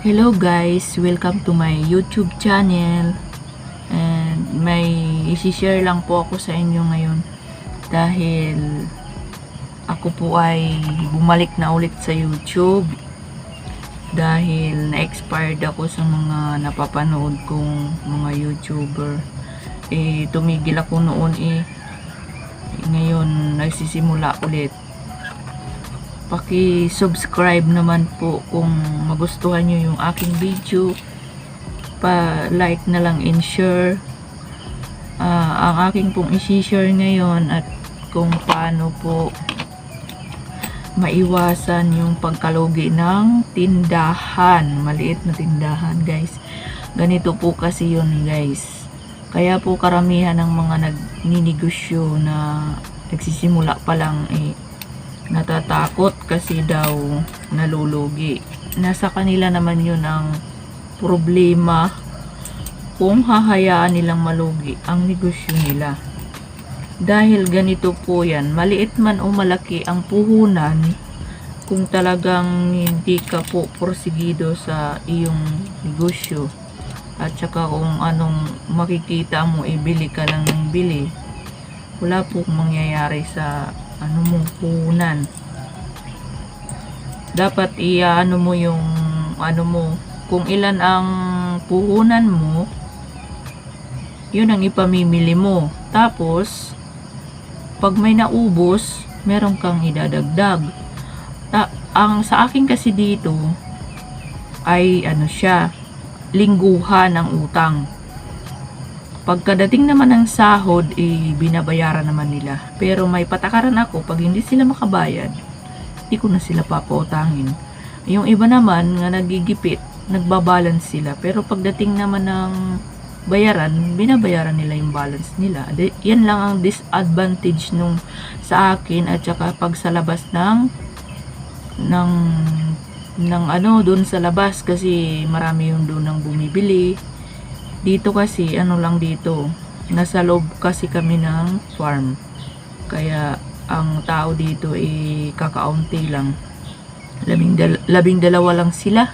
Hello guys, welcome to my YouTube channel. And may isi-share lang po ako sa inyo ngayon dahil ako po ay bumalik na ulit sa YouTube dahil na-expired ako sa mga napapanood kong mga YouTuber. Tumigil ako noon ngayon nagsisimula ulit. Paki-subscribe naman po kung magustuhan nyo yung aking video. Pa-like na lang and share. Ang aking pong isi-share ngayon at kung paano po maiwasan yung pagkalugi ng tindahan. Maliit na tindahan, guys. Ganito po kasi yun, guys. Kaya po karamihan ng mga nagninegosyo na nagsisimula pa lang natatakot kasi daw nalulugi. Nasa kanila naman yun ang problema kung hahayaan nilang malugi ang negosyo nila. Dahil ganito po yan, maliit man o malaki ang puhunan, kung talagang hindi ka po porsigido sa iyong negosyo at saka kung anong makikita mo, ibili ka lang ng bili, wala po mangyayari sa puhunan. Dapat ano mo yung kung ilan ang puhunan mo, yun ang ipamimili mo. Tapos pag may naubos, meron kang idadagdag. Ang sa akin kasi dito ay lingguhan ng utang. Pagkadating naman ng sahod, binabayaran naman nila. Pero may patakaran ako, pag hindi sila makabayad, hindi ko na sila papautangin. Yung iba naman, nga nagigipit, nagbabalance sila. Pero pagdating naman ng bayaran, binabayaran nila yung balance nila. Yan lang ang disadvantage nung sa akin at saka pag sa labas doon sa labas kasi marami yung doon ang bumibili. Dito kasi, dito, nasa loob kasi kami ng farm. Kaya, ang tao dito kakaunti lang. 12 lang sila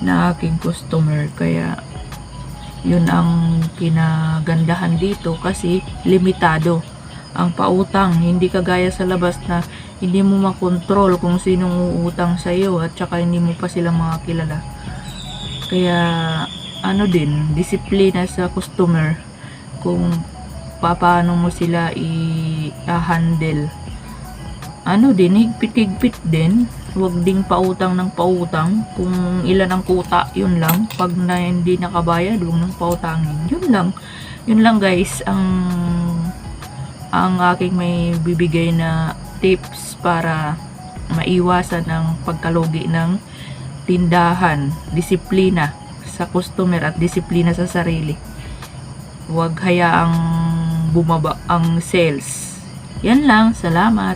na aking customer. Kaya, yun ang kinagandahan dito kasi limitado ang pautang. Hindi kagaya sa labas na hindi mo makontrol kung sinong uutang sa'yo at saka hindi mo pa sila makakilala. Kaya, disiplina sa customer kung paano mo sila i-handle. Higpit-higpit din. Huwag ding pautang ng pautang. Kung ilan ang kuta, yun lang. Pag hindi nakabayad, huwag nang pautangin. Yun lang guys, ang aking may bibigay na tips para maiwasan ang pagkalugi ng tindahan. Disiplina sa customer at disiplina sa sarili. Huwag hayaang bumaba ang sales. Yan lang. Salamat.